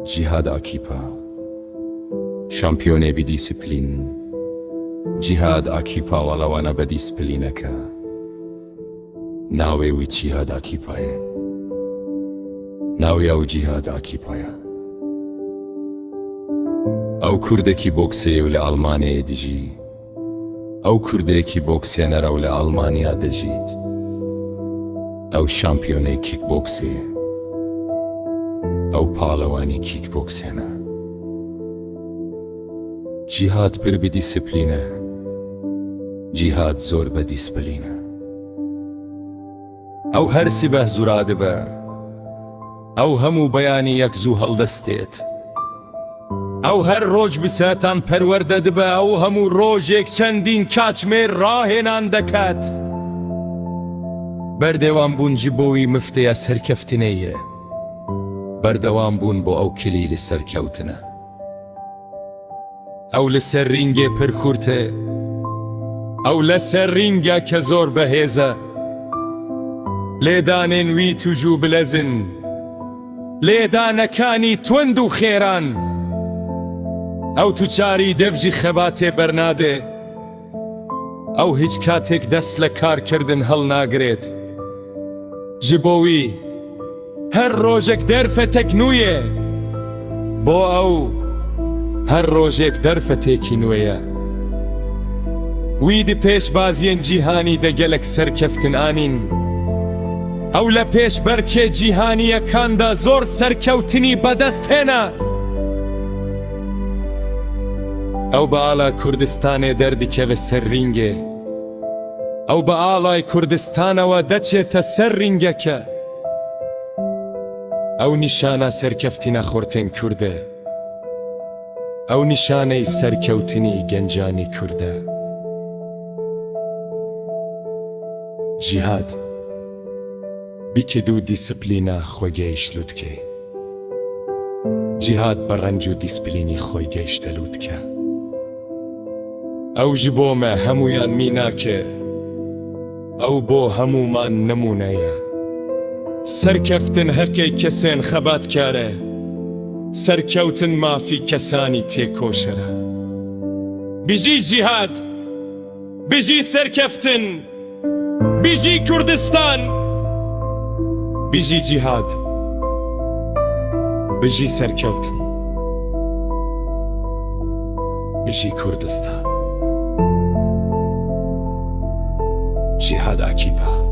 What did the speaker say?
Cihad Akipa, şampiyone bir disiplin. Cihad Akipa walawana be disiplineka. Nawe wi Cihad Akipaye. Nawe ew Cihad Akipaya. Ew kurdekî bokseyê li Almanyayê dijî. Ew kurdekî boksênera li Almanya de jît. Ew şampiyonê kickboxê ye. Ew palewanî kickboxê ne. Cihad pir bi dîsiplîn e. Cihad zor be dîsiplîn e. Ew her sibeh zûra dibe. Ew hemû beyanî yek zû heldestêt. Ew her roj bi setan perwerde dibe. Ew hemû rojek çendîn kaçmê rahênan deket. Berdewam bûn ji bo wî mifteya serkeftinê ye. Berdewam bûn bo ew kilî li ser kewtine. Ew li ser rîngê pir xurt e. Ew li ser rîngeke zor behêz e. Lêdanên wî tûjû bilezin. Lêdanekanî twind û xêran. Ew tu çarî dev jî xebatê bernade. Ew hiç katêk dest li karkirdin helnagirêt. Ji bo wî her rojek derfetek nû ye. Bo ew her rojek derfetekî nû ye. Wî di pêşbaziyên cîhanî de gelek serkeftin anîn. Ew li pêşberkê cîhaniyekan de zor serkewtinî bedest hêne. Ew bi ala Kurdistanê derdikeve ser rîngê. Ew bi alay Kurdistanê deçête ser rîngeke. Ew nîşana serkeftîna xortên Kurd e. Ew nîşaneyê serkewtinî gencanî Kurd e. Cihad bîkê dû dîsiplîna xwe gehîşt lûtkê. Cihad bi renc û dîsiplînî xwe gehîşte lûtke. Ew ji bo me hemûyan mînake. Ew bo hemûman nemûne ye. Serkeftin herkê kesên xebatkar e. Serkewtin mafî kesanî têkoşer e. Bijî cihad, bijî serkeftin, bijî Kurdistan, bijî cihad, bijî serkewtin, bijî Kurdistan. Cihad Akipa.